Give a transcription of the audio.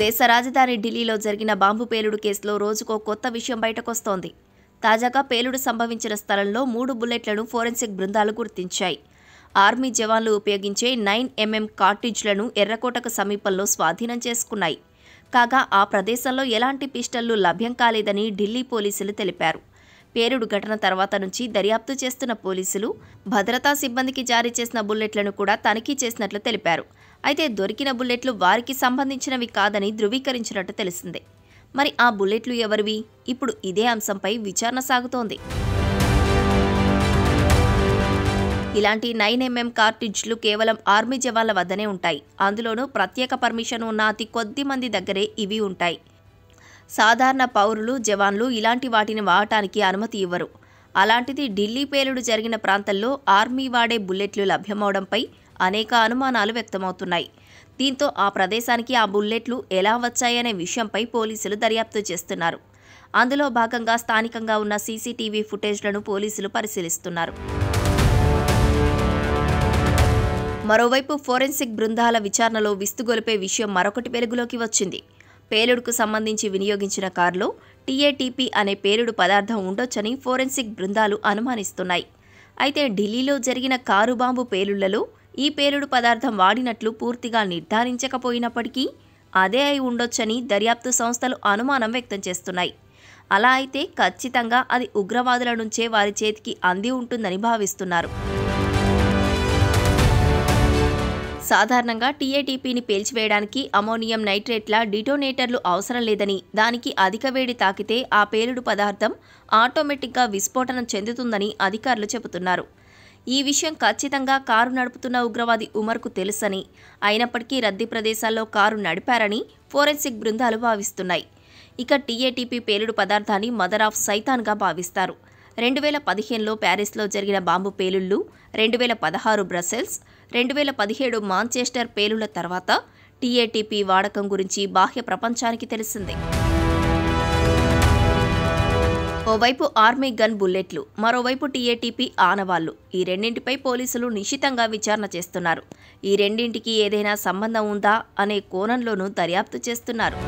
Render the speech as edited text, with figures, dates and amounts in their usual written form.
దేశ రాజధాని ఢిల్లీలో జరిగిన బాంబు పేలుడు కేసులో రోజుకో కొత్త విషయం బయటకొస్తోంది. తాజాగా పేలుడు సంభవించిన స్థలంలో 3 బుల్లెట్లను ఫోరెన్సిక్ బృందాలు గుర్తించాయి. ఆర్మీ జవాన్లు ఉపయోగించే 9mm కార్టిజ్లను ఎర్రకోటకు సమీపంలో స్వాధీనం చేసుకున్నాయి. కాగా ఆ ప్రదేశంలో ఎలాంటి పిస్టళ్లు లభ్యం కాలేదని ఢిల్లీ పోలీసులు తెలిపారు. పేలుడు ఘటన తర్వాత నుంచి దర్యాప్తు చేస్తున్న పోలీసులు భద్రతా సిబ్బందికి జారీ చేసిన బుల్లెట్లను కూడా తనిఖీ చేసినట్లు తెలిపారు. అయితే దొరికిన బుల్లెట్లు వారికి సంబంధించినవి కాదని ధృవీకరించినట్టు తెలిసిందే. మరి ఆ బుల్లెట్లు ఎవరివి? ఇప్పుడు ఇదే అంశంపై విచారణ సాగుతోంది. ఇలాంటి 9mm కార్టిజ్లు కేవలం ఆర్మీ జవాన్ల వద్దనే ఉంటాయి. అందులోనూ ప్రత్యేక పర్మిషన్ ఉన్న అతి కొద్ది మంది దగ్గరే ఇవి ఉంటాయి. సాధారణ పౌరులు, జవాన్లు ఇలాంటి వాటిని వాడటానికి అనుమతి ఇవ్వరు. అలాంటిది ఢిల్లీ పేలుడు జరిగిన ప్రాంతంలో ఆర్మీ వాడే బుల్లెట్లు లభ్యమవడంపై అనేక అనుమానాలు వ్యక్తమవుతున్నాయి. దీంతో ఆ ప్రదేశానికి ఆ బుల్లెట్లు ఎలా వచ్చాయనే విషయంపై పోలీసులు దర్యాప్తు చేస్తున్నారు. అందులో భాగంగా స్థానికంగా ఉన్న సీసీటీవీ ఫుటేజ్లను పోలీసులు పరిశీలిస్తున్నారు. మరోవైపు ఫోరెన్సిక్ బృందాల విచారణలో విస్తుగొలిపే విషయం మరొకటి వెలుగులోకి వచ్చింది. పేలుడుకు సంబంధించి వినియోగించిన కారులో టీఏటీపీ అనే పేలుడు పదార్థం ఉండొచ్చని ఫోరెన్సిక్ బృందాలు అనుమానిస్తున్నాయి. అయితే ఢిల్లీలో జరిగిన కారు బాంబు పేలుళ్లలో ఈ పేలుడు పదార్థం వాడినట్లు పూర్తిగా నిర్ధారించకపోయినప్పటికీ అదే అయి ఉండొచ్చని దర్యాప్తు సంస్థలు అనుమానం వ్యక్తం చేస్తున్నాయి. అలా అయితే ఖచ్చితంగా అది ఉగ్రవాదుల నుంచే వారి చేతికి అంది ఉంటుందని భావిస్తున్నారు. సాధారణంగా టీఏటీపీని పేల్చివేయడానికి అమోనియం నైట్రేట్ల డిటోనేటర్లు అవసరం లేదని, దానికి అధిక వేడి తాకితే ఆ పేలుడు పదార్థం ఆటోమేటిక్గా విస్ఫోటనం చెందుతుందని అధికారులు చెబుతున్నారు. ఈ విషయం ఖచ్చితంగా కారు నడుపుతున్న ఉగ్రవాది ఉమర్కు తెలుసని, అయినప్పటికీ రద్దీ ప్రదేశాల్లో కారు నడిపారని ఫోరెన్సిక్ బృందాలు భావిస్తున్నాయి. ఇక టీఏటీపీ పేలుడు పదార్థాన్ని మదర్ ఆఫ్ సైతాన్గా భావిస్తారు. 2015లో ప్యారిస్లో జరిగిన బాంబు పేలుళ్లు, 2016 బ్రసెల్స్, 2017 మాంచెస్టర్ పేలుళ్ల తర్వాత టీఏటీపీ వాడకం గురించి బాహ్య ప్రపంచానికి తెలిసిందే. ఓవైపు ఆర్మీ గన్ బుల్లెట్లు, మరోవైపు టీఏటీపీ ఆనవాళ్లు. ఈ రెండింటిపై పోలీసులు నిశితంగా విచారణ చేస్తున్నారు. ఈ రెండింటికి ఏదైనా సంబంధం ఉందా అనే కోణంలోనూ దర్యాప్తు చేస్తున్నారు.